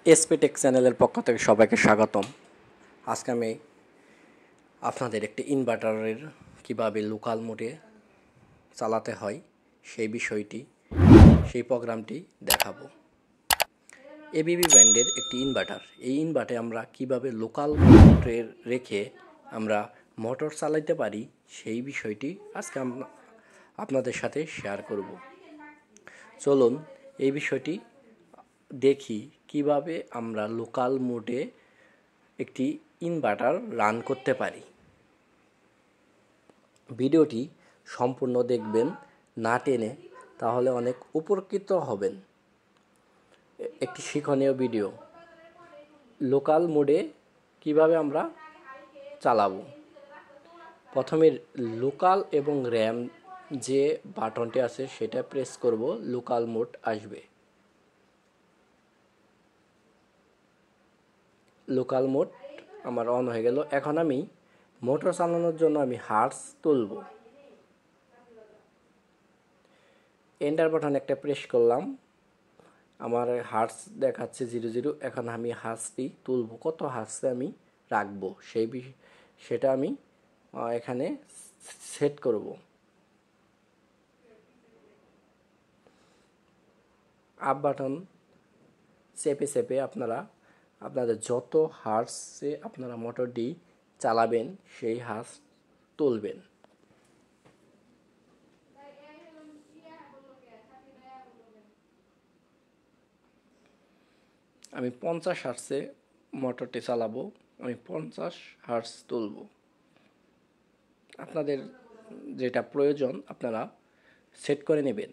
SP take চ্যানেলের পক্ষ থেকে সবাইকে স্বাগতম। আজকে আমি আপনাদের একটি ইনভার্টারের কীভাবে লোকাল মোডে চালাতে হয় সেই প্রোগ্রামটি দেখাবো। এবিবি ব্র্যান্ডের একটি ইনভার্টার। এই ইনভার্টারে আমরা কিভাবে লোকাল মোডে রেখে আমরা মোটর চালাতে পারি সেই বিষয়টি আজকে আপনাদের সাথে শেয়ার করব। চলুন এই বিষয়টি দেখি কিভাবে আমরা লোকাল মোডে একটি ইনভার্টার রান করতে পারি। ভিডিওটি সম্পূর্ণ দেখবেন, না টেনে, তাহলে অনেক উপকৃত হবেন। একটি শিক্ষণীয় ভিডিও। লোকাল মোডে কিভাবে আমরা চালাবো। প্রথমে লোকাল এবং র্যাম যে বাটনটি আছে সেটা প্রেস করব, লোকাল মোড আসবে। লোকাল মোড আমার অন হয়ে গেল। এখন আমি মোটর চালানোর জন্য আমি হার্স তুলব। এন্টার বাটন একটা প্রেস করলাম, আমার হার্স দেখাচ্ছে 00। এখন আমি হার্সটি তুলব, কত হার্সে আমি রাখবো সেটা আমি এখানে সেট করব। আপ বাটন চেপে আপনাদের যত হার্সে আপনারা মোটরটি চালাবেন সেই হার্স তুলবেন। আমি 50 হার্সে মোটরটি চালাবো, আমি 50 হার্স তুলব। আপনাদের যেটা প্রয়োজন আপনারা সেট করে নেবেন।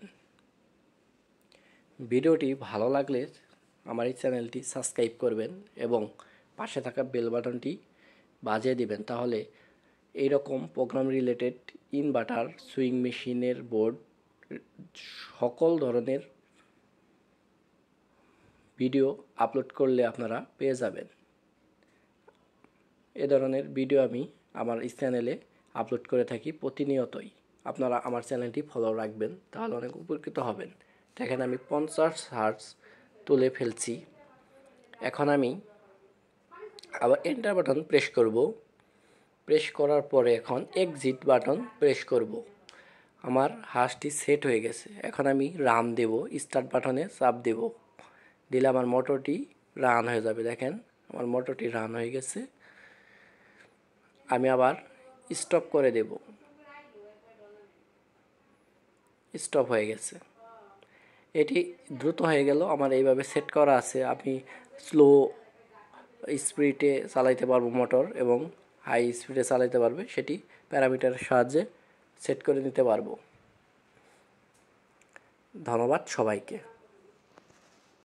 ভিডিওটি ভালো লাগলে আমার এই চ্যানেলটি সাবস্ক্রাইব করবেন এবং পাশে থাকা বেল বাটনটি বাজিয়ে দিবেন, তাহলে এইরকম প্রোগ্রাম রিলেটেড ইনভার্টার, সুইং মেশিনের বোর্ড, সকল ধরনের ভিডিও আপলোড করলে আপনারা পেয়ে যাবেন। এ ধরনের ভিডিও আমি আমার চ্যানেলে আপলোড করে থাকি প্রতিনিয়তই। আপনারা আমার চ্যানেলটি ফলো রাখবেন, তাহলে অনেক উপকৃত হবেন। দেখেন আমি 50 হার্টজ তুলে ফেলছি। এখন আমি আবার এন্টার বাটন প্রেস করব। প্রেস করার পরে এখন এক্সিট বাটন প্রেস করব। আমার হার্সটি সেট হয়ে গেছে। এখন আমি রান দেব, স্টার্ট বাটনে চাপ দেব, দিলে আমার মোটরটি রান হয়ে যাবে। দেখেন আমার মোটরটি রান হয়ে গেছে। আমি আবার স্টপ করে দেব, স্টপ হয়ে গেছে। এটি দ্রুত হয়ে গেল। আমার এইভাবে সেট করা আছে। আমি স্লো স্পিডে চালাইতে পারবো মোটর এবং হাই স্পিডে চালাইতে পারবে, সেটি প্যারামিটারের সাহায্যে সেট করে নিতে পারবো। ধন্যবাদ সবাইকে।